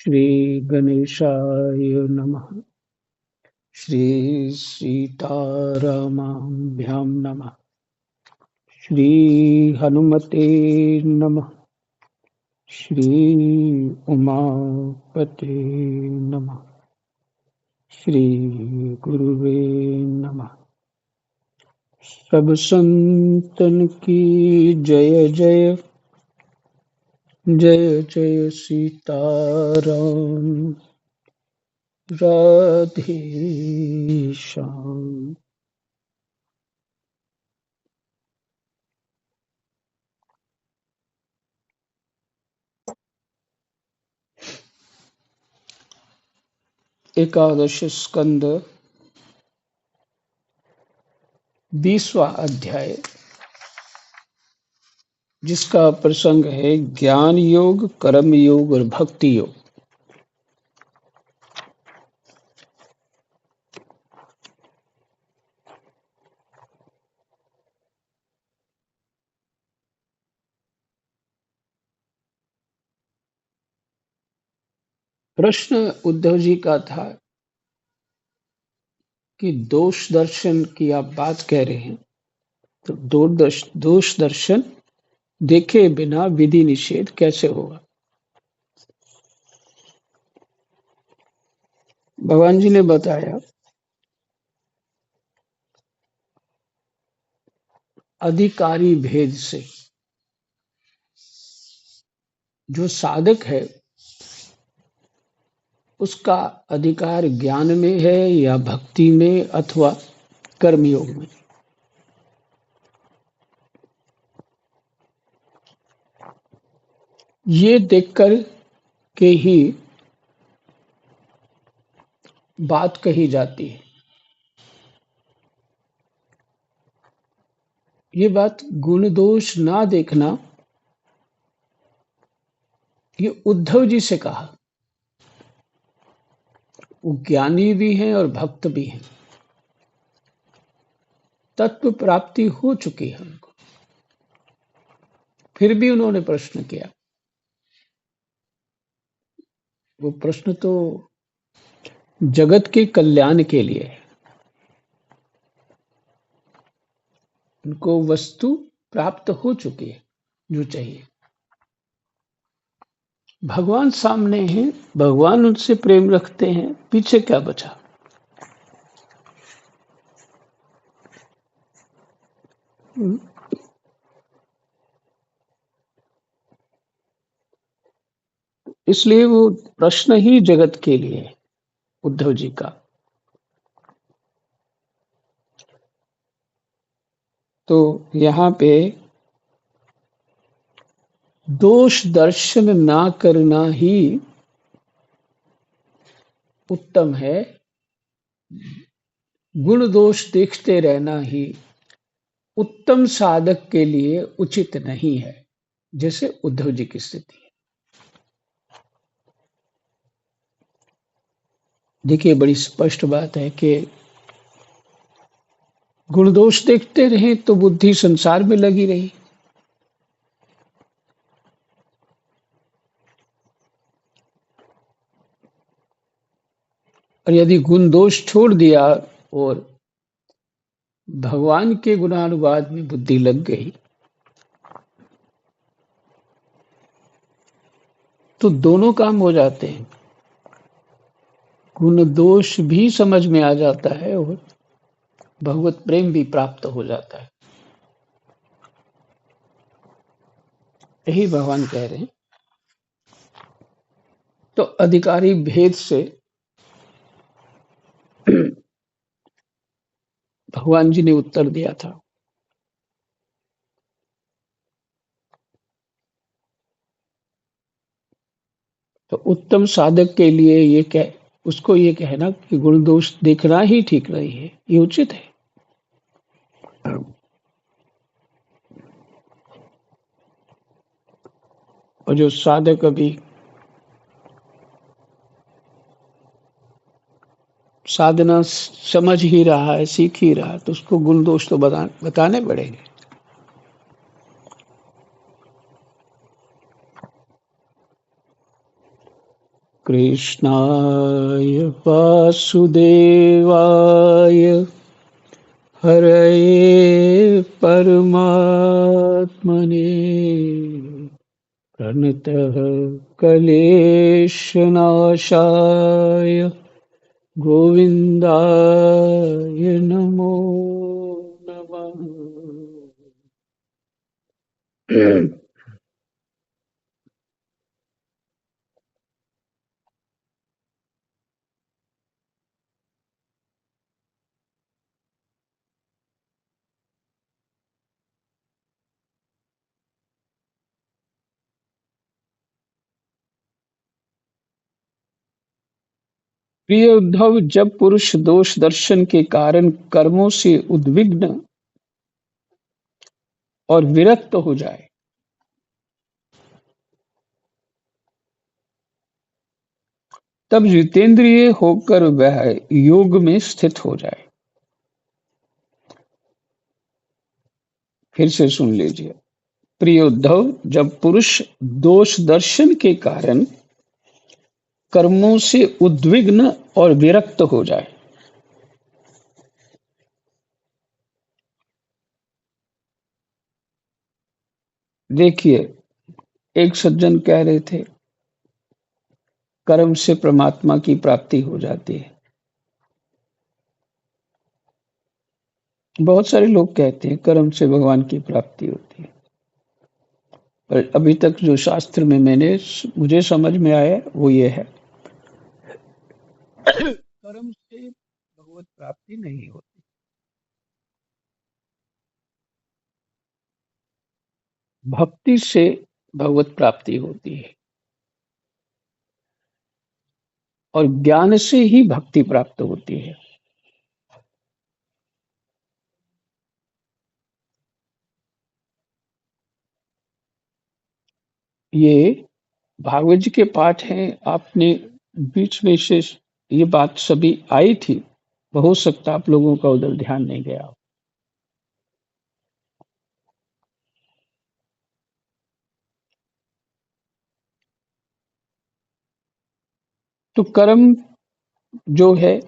श्री गणेशाय नमः। श्री सीतारामाभ्यां नमः। श्री हनुमते नमः। श्री उमापते नमः। श्री गुरुवे नमः। सब संतन की जय जय। जय जय सीताराम। राधे श्याम। एकादश स्कंद 20वां अध्याय, जिसका प्रसंग है ज्ञान योग, कर्म योग और भक्ति योग। प्रश्न उद्धव जी का था कि दोष दर्शन की आप बात कह रहे हैं, तो दोष दर्शन देखे बिना विधि निषेध कैसे होगा। भगवान जी ने बताया, अधिकारी भेद से जो साधक है उसका अधिकार ज्ञान में है या भक्ति में अथवा कर्मयोग में। ये देखकर के ही बात कही जाती है। ये बात गुण दोष ना देखना, ये उद्धव जी से कहा। वो ज्ञानी भी हैं और भक्त भी हैं, तत्व प्राप्ति हो चुकी है उनको, फिर भी उन्होंने प्रश्न किया। वो प्रश्न तो जगत के कल्याण के लिए है। उनको वस्तु प्राप्त हो चुकी है जो चाहिए। भगवान सामने हैं, भगवान उनसे प्रेम रखते हैं, पीछे क्या बचा। इसलिए वो प्रश्न ही जगत के लिए है उद्धव जी का। तो यहाँ पे दोष दर्शन ना करना ही उत्तम है, गुण दोष देखते रहना ही उत्तम साधक के लिए उचित नहीं है, जैसे उद्धव जी की स्थिति है। देखिए, बड़ी स्पष्ट बात है कि गुण दोष देखते रहे तो बुद्धि संसार में लगी रही। और यदि गुण दोष छोड़ दिया और भगवान के गुणानुवाद में बुद्धि लग गई, तो दोनों काम हो जाते हैं। गुण दोष भी समझ में आ जाता है और भगवत प्रेम भी प्राप्त हो जाता है। यही भगवान कह रहे हैं। तो अधिकारी भेद से भगवान जी ने उत्तर दिया था। तो उत्तम साधक के लिए उसको ये कहना कि गुण दोष देखना ही ठीक नहीं है, ये उचित है। और जो साधक अभी साधना समझ ही रहा है, सीख ही रहा है, तो उसको गुण दोष तो बताने पड़ेंगे। कृष्णाय वासुदेवाय हरये परमात्मने प्रणतः क्लेशनाशाय गोविन्दाय नमो नमः। प्रिय उद्धव, जब पुरुष दोष दर्शन के कारण कर्मों से उद्विग्न और विरक्त हो जाए, तब जितेंद्रिय होकर वह योग में स्थित हो जाए। फिर से सुन लीजिए। प्रिय उद्धव, जब पुरुष दोष दर्शन के कारण कर्मों से उद्विग्न और विरक्त हो जाए, देखिए, एक सज्जन कह रहे थे कर्म से परमात्मा की प्राप्ति हो जाती है। बहुत सारे लोग कहते हैं कर्म से भगवान की प्राप्ति होती है, पर अभी तक जो शास्त्र में मुझे समझ में आया वो ये है, कर्म से भगवत प्राप्ति नहीं होती, भक्ति से भगवत प्राप्ति होती है, और ज्ञान से ही भक्ति प्राप्त होती है। ये भागवत जी के पाठ हैं। आपने बीच में से ये बात सभी आई थी, हो सकता आप लोगों का उधर ध्यान नहीं गया हो। तो कर्म जो है,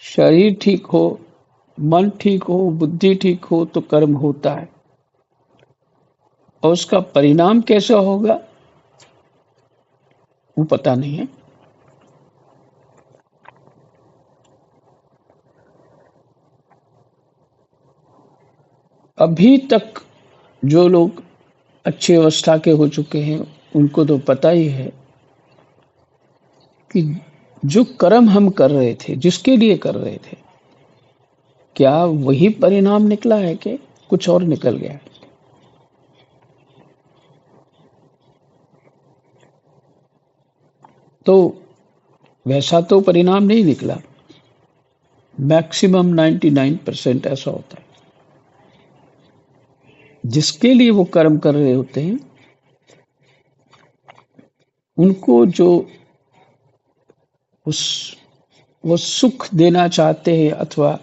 शरीर ठीक हो, मन ठीक हो, बुद्धि ठीक हो तो कर्म होता है, और उसका परिणाम कैसा होगा वो पता नहीं है। अभी तक जो लोग अच्छी अवस्था के हो चुके हैं उनको तो पता ही है कि जो कर्म हम कर रहे थे, जिसके लिए कर रहे थे, क्या वही परिणाम निकला है कि कुछ और निकल गया? तो वैसा तो परिणाम नहीं निकला। मैक्सिमम 99% ऐसा होता है। जिसके लिए वो कर्म कर रहे होते हैं, उनको जो उस वो सुख देना चाहते हैं अथवा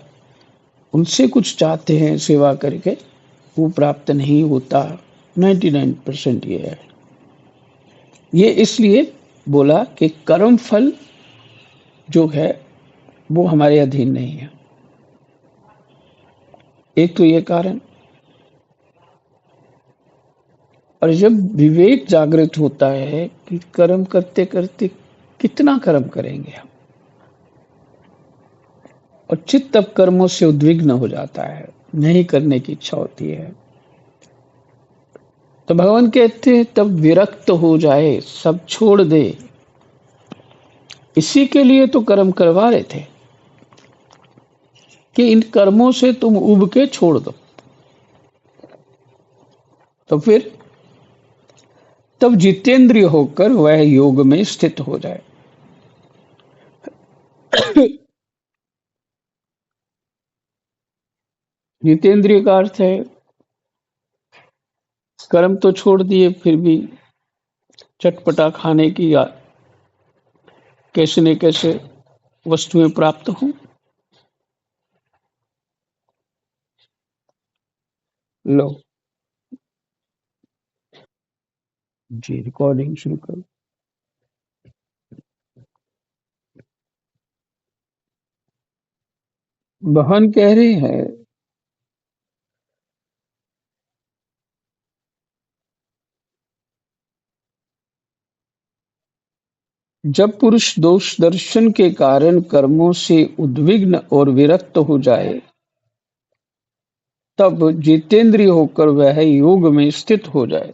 उनसे कुछ चाहते हैं सेवा करके, वो प्राप्त नहीं होता। 99% ये है। ये इसलिए बोला कि कर्म फल जो है वो हमारे अधीन नहीं है। एक तो ये कारण, और जब विवेक जागृत होता है कि कर्म करते करते कितना कर्म करेंगे हम, और चित्त तब कर्मों से उद्विग्न हो जाता है, नहीं करने की इच्छा होती है, तो भगवान कहते हैं तब विरक्त हो जाए, सब छोड़ दे। इसी के लिए तो कर्म करवा रहे थे कि इन कर्मों से तुम उब के छोड़ दो। तो फिर तब जितेंद्रिय होकर वह योग में स्थित हो जाए। जितेंद्रिय का अर्थ है कर्म तो छोड़ दिए, फिर भी चटपटा खाने की या कैसे न कैसे वस्तुएं प्राप्त हों। लो जी, रिकॉर्डिंग शुरू करो। बहन कह रही है, जब पुरुष दोष दर्शन के कारण कर्मों से उद्विग्न और विरक्त हो जाए, तब जितेंद्रिय होकर वह योग में स्थित हो जाए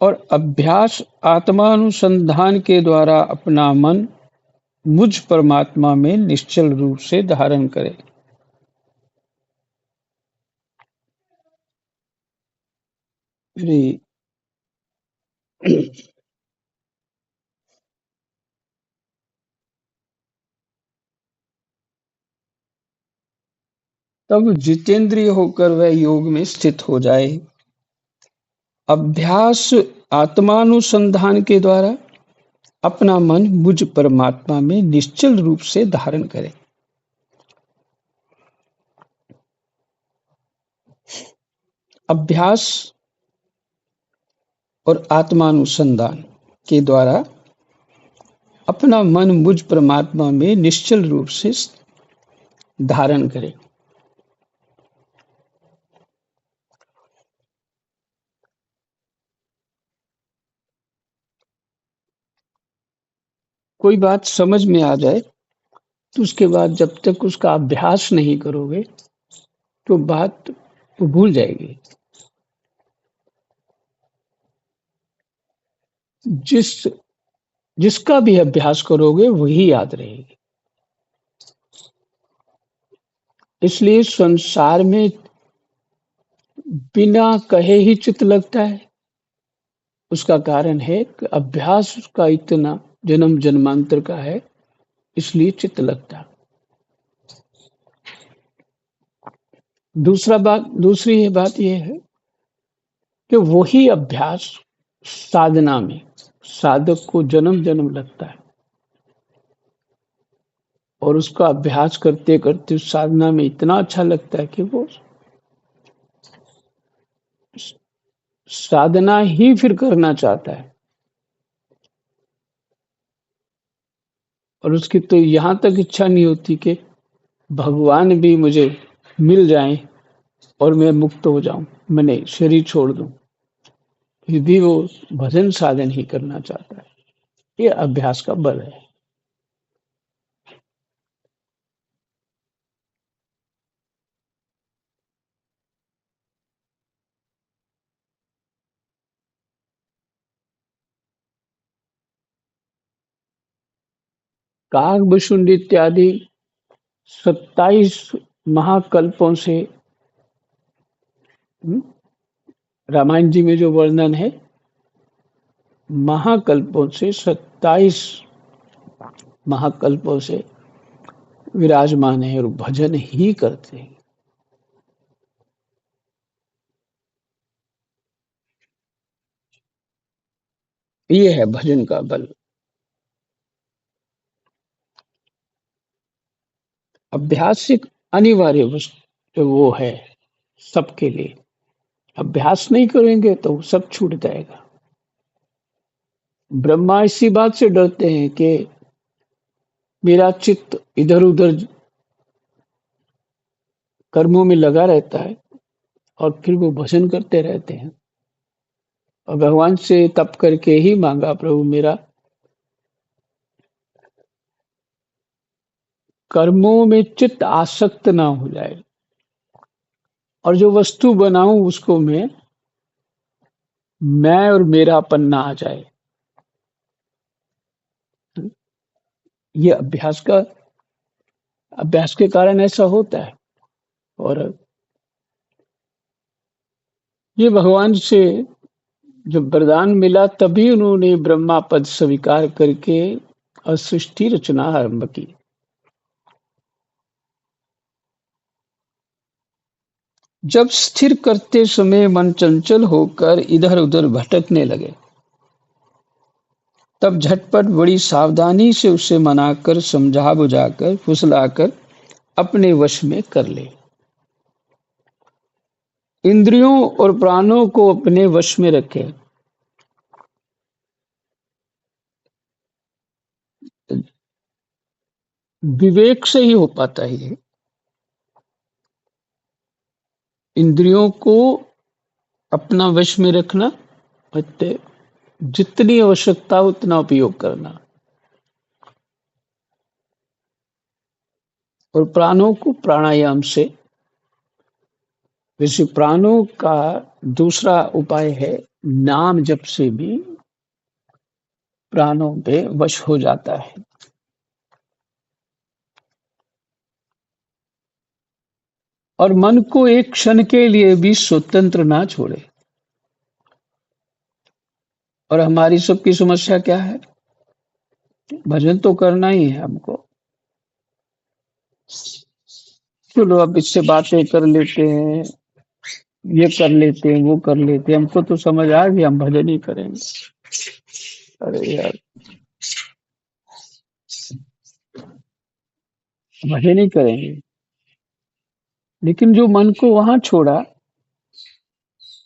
और अभ्यास आत्मानुसंधान के द्वारा अपना मन मुझ परमात्मा में निश्चल रूप से धारण करे। तब जितेंद्रिय होकर वह योग में स्थित हो जाए। अभ्यास आत्मानुसंधान के द्वारा अपना मन मुझ परमात्मा में निश्चल रूप से धारण करे। अभ्यास और आत्मानुसंधान के द्वारा अपना मन मुझ परमात्मा में निश्चल रूप से धारण करे। कोई बात समझ में आ जाए तो उसके बाद जब तक उसका अभ्यास नहीं करोगे तो बात तो भूल जाएगी। जिसका भी अभ्यास करोगे वही याद रहेगी। इसलिए संसार में बिना कहे ही चित्त लगता है। उसका कारण है कि अभ्यास का इतना जन्म जन्मांतर का है, इसलिए चित्त लगता है। दूसरी बात यह है कि वही अभ्यास साधना में साधक को जन्म जन्म लगता है और उसका अभ्यास करते करते उस साधना में इतना अच्छा लगता है कि वो साधना ही फिर करना चाहता है। और उसकी तो यहाँ तक इच्छा नहीं होती कि भगवान भी मुझे मिल जाएं और मैं मुक्त हो जाऊं, मैंने शरीर छोड़ दूं, फिर भी वो भजन साधन ही करना चाहता है। ये अभ्यास का बल है। काकभुषुंड इत्यादि 27 महाकल्पों से रामायण जी में जो वर्णन है, महाकल्पों से 27 महाकल्पों से विराजमान है और भजन ही करते हैं। ये है भजन का बल। अभ्यास एक अनिवार्य वस्तु वो है सबके लिए। अभ्यास नहीं करेंगे तो सब छूट जाएगा। ब्रह्मा इसी बात से डरते हैं कि मेरा चित्त इधर उधर कर्मों में लगा रहता है और फिर वो भजन करते रहते हैं और भगवान से तप करके ही मांगा, प्रभु मेरा कर्मों में चित्त आसक्त ना हो जाए और जो वस्तु बनाऊं उसको मैं और मेरापन ना आ जाए। ये अभ्यास के कारण ऐसा होता है। और ये भगवान से जब वरदान मिला तभी उन्होंने ब्रह्मा पद स्वीकार करके और सृष्टि रचना आरंभ की। जब स्थिर करते समय मन चंचल होकर इधर उधर भटकने लगे, तब झटपट बड़ी सावधानी से उसे मनाकर, समझा बुझाकर, फुसलाकर अपने वश में कर ले। इंद्रियों और प्राणों को अपने वश में रखे। विवेक से ही हो पाता है ये। इंद्रियों को अपना वश में रखना, अतः जितनी आवश्यकता उतना उपयोग करना, और प्राणों को प्राणायाम से, वैसे प्राणों का दूसरा उपाय है नाम जप से भी प्राणों पे वश हो जाता है। और मन को एक क्षण के लिए भी स्वतंत्र ना छोड़े। और हमारी सबकी समस्या क्या है? भजन तो करना ही है हमको, चलो अब इससे बातें कर लेते हैं, ये कर लेते हैं, वो कर लेते हैं, हमको तो समझ आ गया हम भजन ही करेंगे। अरे यार, भजन ही करेंगे, लेकिन जो मन को वहां छोड़ा,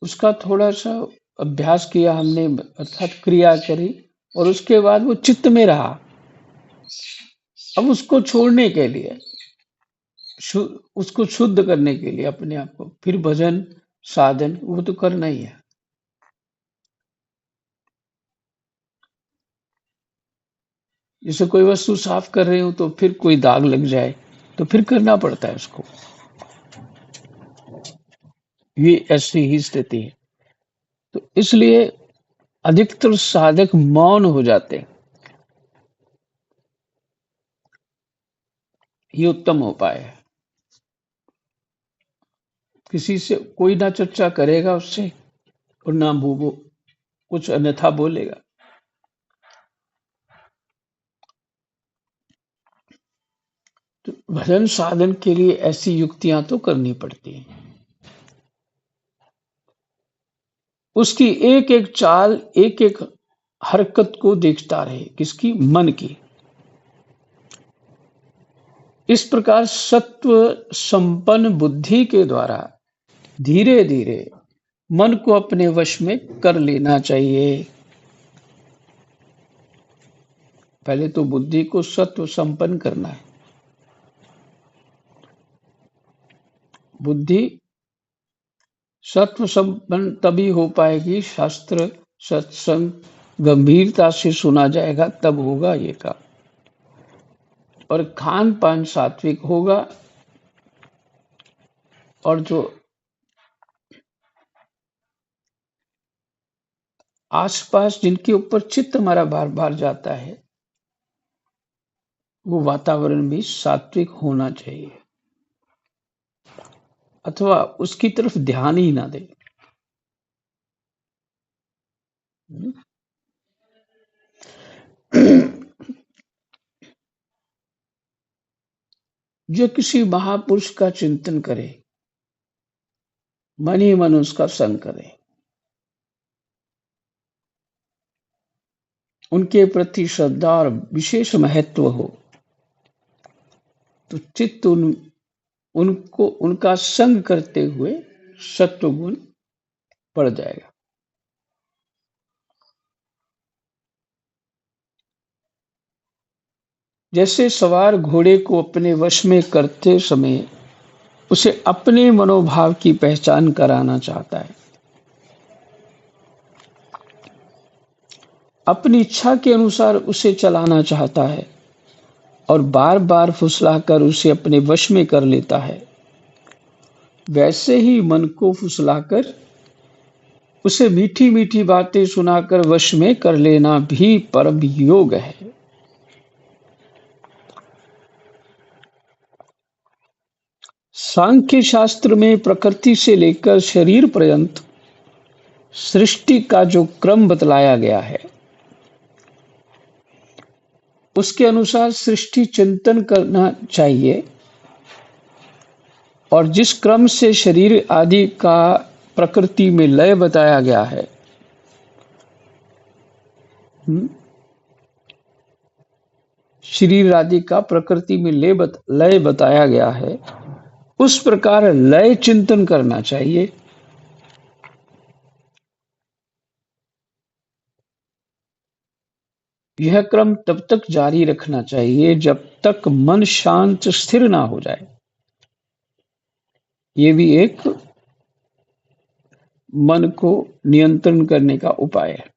उसका थोड़ा सा अभ्यास किया हमने, अर्थात क्रिया करी, और उसके बाद वो चित्त में रहा। अब उसको छोड़ने के लिए, उसको शुद्ध करने के लिए अपने आप को, फिर भजन साधन वो तो करना ही है। जैसे कोई वस्तु साफ कर रहे हो तो फिर कोई दाग लग जाए तो फिर करना पड़ता है उसको, ये ऐसी ही स्थिति है। तो इसलिए अधिकतर साधक मौन हो जाते हैं, ये उत्तम उपाय है। किसी से कोई ना चर्चा करेगा उससे, और ना वो कुछ अन्यथा बोलेगा। तो भजन साधन के लिए ऐसी युक्तियां तो करनी पड़ती हैं। उसकी एक एक चाल, एक एक हरकत को देखता रहे, किसकी? मन की। इस प्रकार सत्व संपन्न बुद्धि के द्वारा धीरे धीरे मन को अपने वश में कर लेना चाहिए। पहले तो बुद्धि को सत्व संपन्न करना है। बुद्धि सत्व संपन्न तभी हो पाएगी, शास्त्र सत्संग गंभीरता से सुना जाएगा, तब होगा ये काम। और खान पान सात्विक होगा, और जो आसपास जिनके ऊपर चित्त हमारा बार बार जाता है, वो वातावरण भी सात्विक होना चाहिए, अथवा उसकी तरफ ध्यान ही ना दे। जो किसी महापुरुष का चिंतन करे, मन ही मन उसका संग करे, उनके प्रति श्रद्धा और विशेष महत्व हो, तो चित्त उनको उनका संग करते हुए सत्व गुण बढ़ जाएगा। जैसे सवार घोड़े को अपने वश में करते समय उसे अपने मनोभाव की पहचान कराना चाहता है, अपनी इच्छा के अनुसार उसे चलाना चाहता है, और बार बार फुसलाकर उसे अपने वश में कर लेता है, वैसे ही मन को फुसलाकर उसे मीठी मीठी बातें सुनाकर वश में कर लेना भी परम योग है। सांख्य शास्त्र में प्रकृति से लेकर शरीर पर्यंत सृष्टि का जो क्रम बतलाया गया है, उसके अनुसार सृष्टि चिंतन करना चाहिए। और जिस क्रम से शरीर आदि का प्रकृति में लय बताया गया है, शरीर आदि का प्रकृति में लय बताया गया है, उस प्रकार लय चिंतन करना चाहिए। यह क्रम तब तक जारी रखना चाहिए जब तक मन शांत स्थिर ना हो जाए। ये भी एक मन को नियंत्रण करने का उपाय है।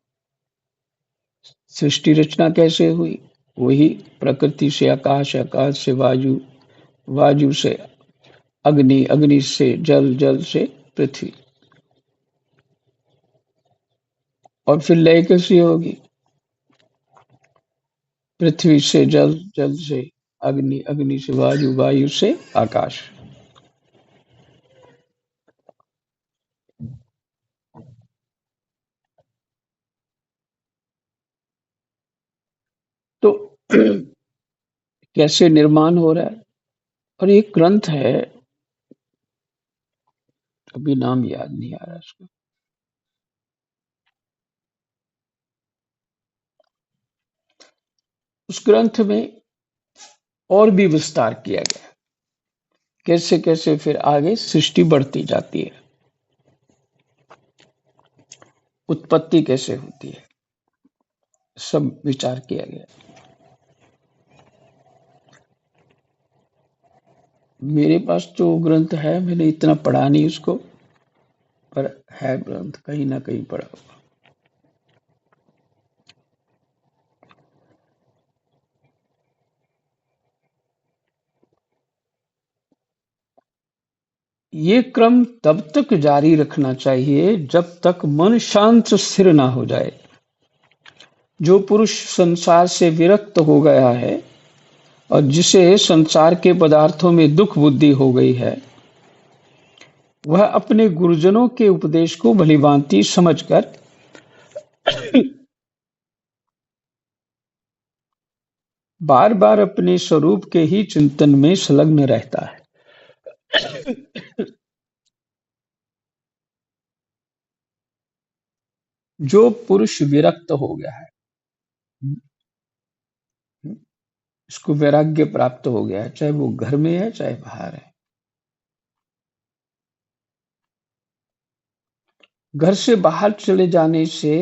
सृष्टि रचना कैसे हुई? वही प्रकृति से आकाश, आकाश से वायु, वायु से अग्नि, अग्नि से जल, जल से पृथ्वी, और फिर लय कैसी होगी? पृथ्वी से जल, जल से अग्नि, अग्नि से वायु, वायु से आकाश। तो कैसे निर्माण हो रहा है? और एक ग्रंथ है, अभी नाम याद नहीं आ रहा उसका। उस ग्रंथ में और भी विस्तार किया गया, कैसे कैसे फिर आगे सृष्टि बढ़ती जाती है, उत्पत्ति कैसे होती है, सब विचार किया गया। मेरे पास तो ग्रंथ है, मैंने इतना पढ़ा नहीं उसको, पर है ग्रंथ कहीं ना कहीं पढ़ा हुआ। ये क्रम तब तक जारी रखना चाहिए जब तक मन शांत स्थिर ना हो जाए। जो पुरुष संसार से विरक्त हो गया है और जिसे संसार के पदार्थों में दुख बुद्धि हो गई है, वह अपने गुरुजनों के उपदेश को भलीभांति समझकर बार बार अपने स्वरूप के ही चिंतन में संलग्न रहता है। जो पुरुष विरक्त हो गया है, इसको वैराग्य प्राप्त हो गया है, चाहे वो घर में है चाहे बाहर है। घर से बाहर चले जाने से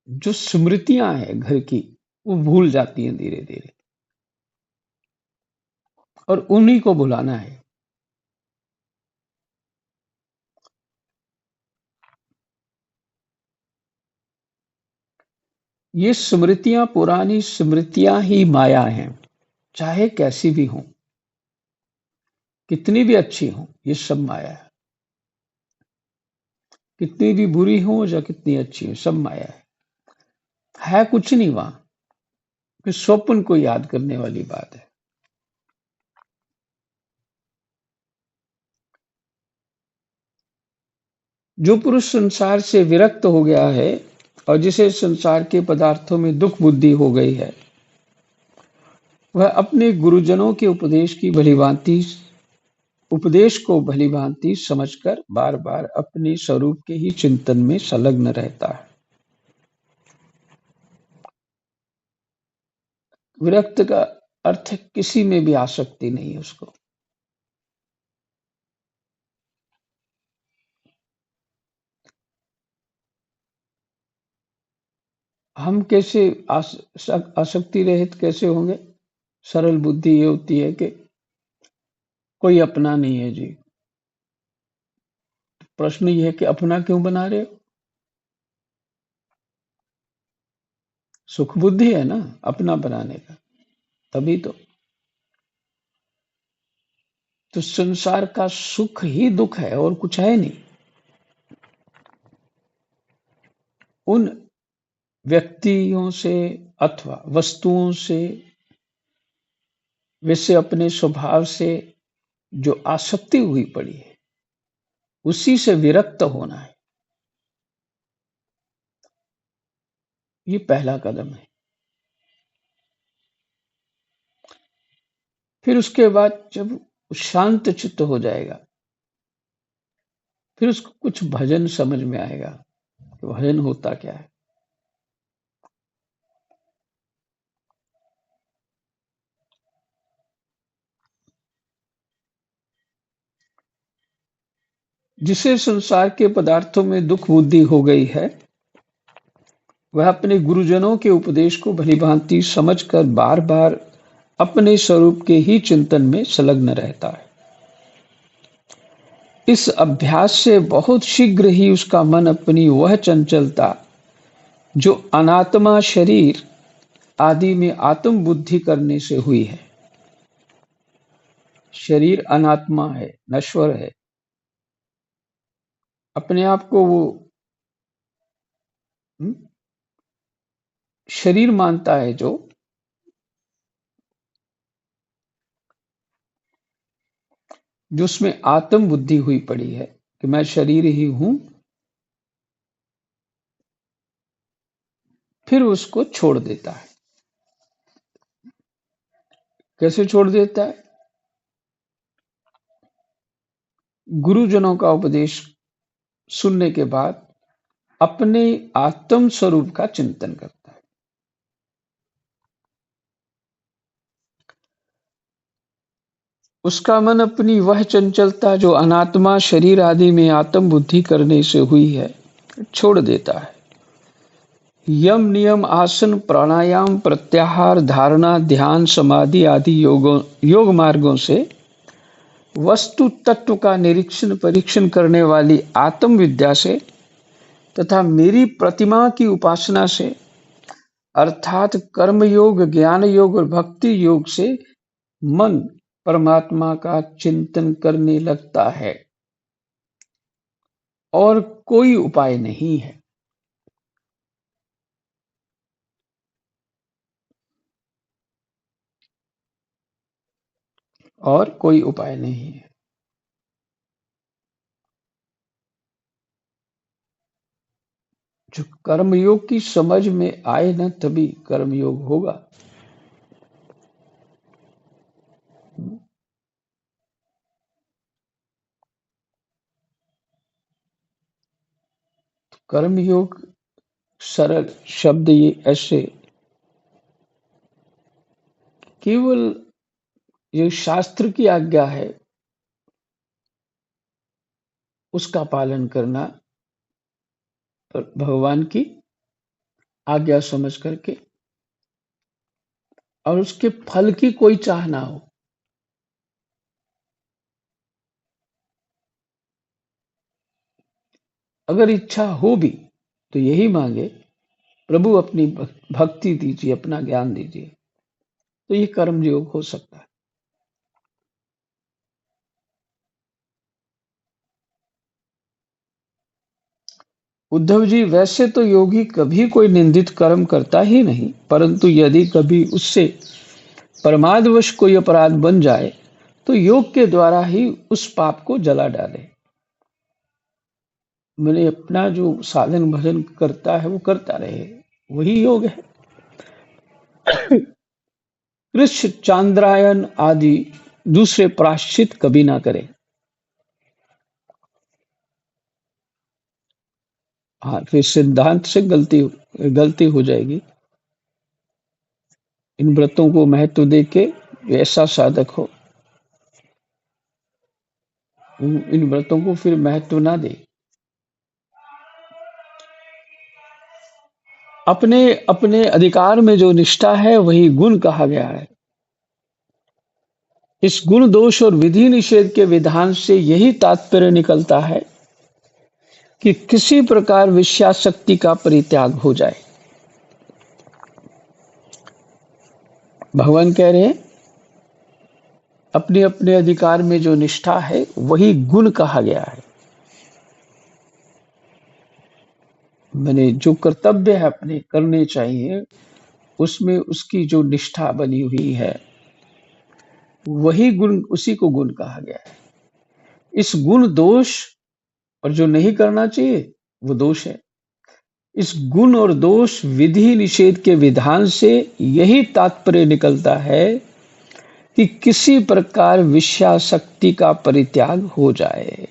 जो स्मृतियां हैं घर की, वो भूल जाती हैं धीरे धीरे, और उन्हीं को भुलाना है। ये स्मृतियां, पुरानी स्मृतियां ही माया हैं, चाहे कैसी भी हों, कितनी भी अच्छी हों, ये सब माया है। कितनी भी बुरी हो या कितनी अच्छी हो, सब माया है कुछ नहीं वहां। फिर स्वप्न को याद करने वाली बात है। जो पुरुष संसार से विरक्त हो गया है और जिसे संसार के पदार्थों में दुख बुद्धि हो गई है, वह अपने गुरुजनों के उपदेश को भलीभांति समझकर बार बार अपने स्वरूप के ही चिंतन में संलग्न रहता है। विरक्त का अर्थ किसी में भी आसक्ति नहीं है उसको। हम कैसे आसक्ति रहित कैसे होंगे? सरल बुद्धि ये होती है कि कोई अपना नहीं है जी। प्रश्न ये है कि अपना क्यों बना रहे हो? सुख बुद्धि है ना अपना बनाने का, तभी तो संसार का सुख ही दुख है और कुछ है नहीं। उन व्यक्तियों से अथवा वस्तुओं से, वैसे अपने स्वभाव से जो आसक्ति हुई पड़ी है, उसी से विरक्त होना है। ये पहला कदम है। फिर उसके बाद जब शांत चित्त हो जाएगा, फिर उसको कुछ भजन समझ में आएगा कि भजन होता क्या है। जिसे संसार के पदार्थों में दुख बुद्धि हो गई है, वह अपने गुरुजनों के उपदेश को भलीभांति समझकर बार बार अपने स्वरूप के ही चिंतन में संलग्न रहता है। इस अभ्यास से बहुत शीघ्र ही उसका मन अपनी वह चंचलता जो अनात्मा शरीर आदि में आत्म बुद्धि करने से हुई है। शरीर अनात्मा है, नश्वर है। अपने आप को वो शरीर मानता है, जो उसमें आत्म बुद्धि हुई पड़ी है कि मैं शरीर ही हूं, फिर उसको छोड़ देता है। कैसे छोड़ देता है? गुरुजनों का उपदेश सुनने के बाद अपने आत्म स्वरूप का चिंतन करता है। उसका मन अपनी वह चंचलता जो अनात्मा शरीर आदि में आत्म बुद्धि करने से हुई है, छोड़ देता है। यम, नियम, आसन, प्राणायाम, प्रत्याहार, धारणा, ध्यान, समाधि आदि योग मार्गों से वस्तु तत्व का निरीक्षण परीक्षण करने वाली आत्म विद्या से तथा मेरी प्रतिमा की उपासना से, अर्थात कर्म योग, ज्ञान योग और भक्ति योग से मन परमात्मा का चिंतन करने लगता है, और कोई उपाय नहीं है। और कोई उपाय नहीं है। जो कर्मयोग की समझ में आए ना, तभी कर्मयोग होगा। कर्मयोग सरल शब्द ये ऐसे केवल ये शास्त्र की आज्ञा है, उसका पालन करना, भगवान की आज्ञा समझ करके, और उसके फल की कोई चाह ना हो। अगर इच्छा हो भी तो यही मांगे, प्रभु अपनी भक्ति दीजिए, अपना ज्ञान दीजिए, तो ये कर्म योग हो सकता है। उद्धव जी, वैसे तो योगी कभी कोई निंदित कर्म करता ही नहीं, परंतु यदि कभी उससे प्रमादवश कोई अपराध बन जाए तो योग के द्वारा ही उस पाप को जला डाले। मैंने अपना जो साधन भजन करता है वो करता रहे, वही योग है। कृष्ण, चांद्रायन आदि दूसरे प्रायश्चित कभी ना करें। हाँ, फिर सिद्धांत से गलती हो जाएगी। इन व्रतों को महत्व देके ऐसा साधक हो, इन व्रतों को फिर महत्व ना दे। अपने अपने अधिकार में जो निष्ठा है वही गुण कहा गया है। इस गुण दोष और विधि निषेध के विधान से यही तात्पर्य निकलता है कि किसी प्रकार विषयासक्ति का परित्याग हो जाए। भगवान कह रहे हैं, अपने अपने अधिकार में जो निष्ठा है वही गुण कहा गया है। मैंने जो कर्तव्य है अपने करने चाहिए, उसमें उसकी जो निष्ठा बनी हुई है वही गुण, उसी को गुण कहा गया है। इस गुण दोष और जो नहीं करना चाहिए वो दोष है। इस गुण और दोष विधि निषेध के विधान से यही तात्पर्य निकलता है कि किसी प्रकार विषयासक्ति का परित्याग हो जाए,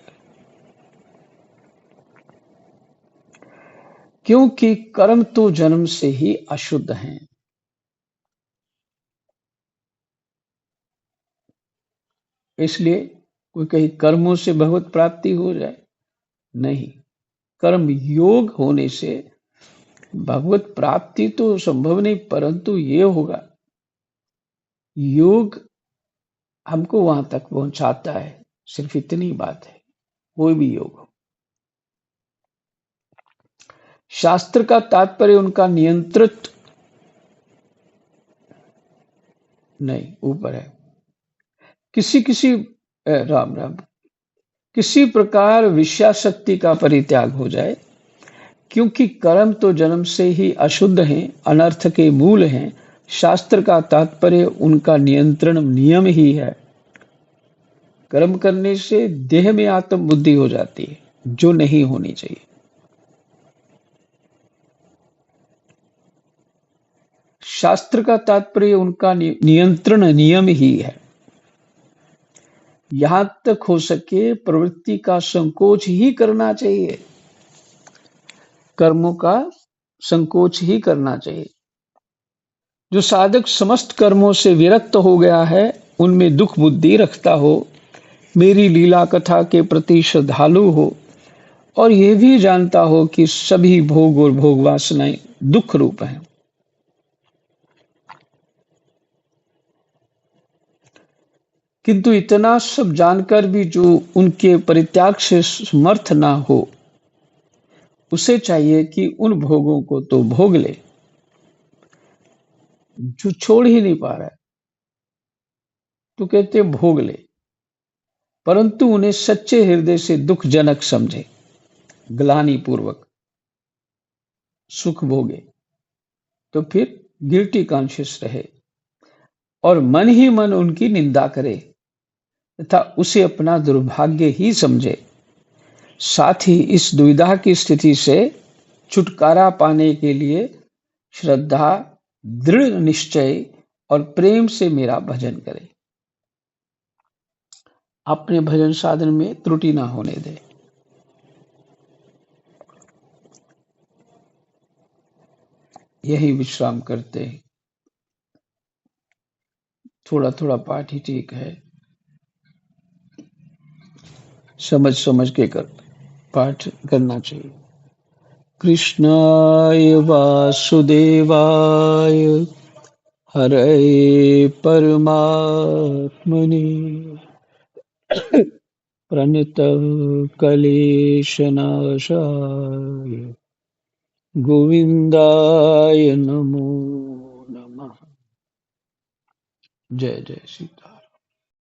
क्योंकि कर्म तो जन्म से ही अशुद्ध हैं। इसलिए कोई कहीं कर्मों से भगवत प्राप्ति हो जाए, नहीं। कर्म योग होने से भगवत प्राप्ति तो संभव नहीं, परंतु ये होगा, योग हमको वहां तक पहुंचाता है। सिर्फ इतनी बात है, कोई भी योग हो। शास्त्र का तात्पर्य उनका नियंत्रित नहीं, ऊपर है। किसी किसी राम राम, किसी प्रकार विषयाशक्ति का परित्याग हो जाए, क्योंकि कर्म तो जन्म से ही अशुद्ध हैं, अनर्थ के मूल हैं। शास्त्र का तात्पर्य उनका नियंत्रण नियम ही है। कर्म करने से देह में आत्म बुद्धि हो जाती है, जो नहीं होनी चाहिए। शास्त्र का तात्पर्य उनका नियंत्रण नियम ही है। यहां तक हो सके प्रवृत्ति का संकोच ही करना चाहिए, कर्मों का संकोच ही करना चाहिए। जो साधक समस्त कर्मों से विरक्त हो गया है, उनमें दुख बुद्धि रखता हो, मेरी लीला कथा के प्रति श्रद्धालु हो, और यह भी जानता हो कि सभी भोग और भोग वासनाएं दुख रूप हैं। किंतु इतना सब जानकर भी जो उनके परित्याग से समर्थ ना हो, उसे चाहिए कि उन भोगों को तो भोग ले। जो छोड़ ही नहीं पा रहा है तो कहते भोग ले, परंतु उन्हें सच्चे हृदय से दुखजनक समझे, ग्लानि पूर्वक सुख भोगे, तो फिर गिल्टी कॉन्शियस रहे और मन ही मन उनकी निंदा करे तथा उसे अपना दुर्भाग्य ही समझे। साथ ही इस दुविधा की स्थिति से छुटकारा पाने के लिए श्रद्धा, दृढ़ निश्चय और प्रेम से मेरा भजन करे। अपने भजन साधन में त्रुटि ना होने दे। यही विश्राम करते हैं। थोड़ा थोड़ा पाठ ही ठीक है, समझ समझ के कर पाठ करना चाहिए। कृष्णाय वासुदेवाय हरे परमात्मने प्रणतः क्लेशनाशाय गोविंदाय नमो नमः। जय जय सीता।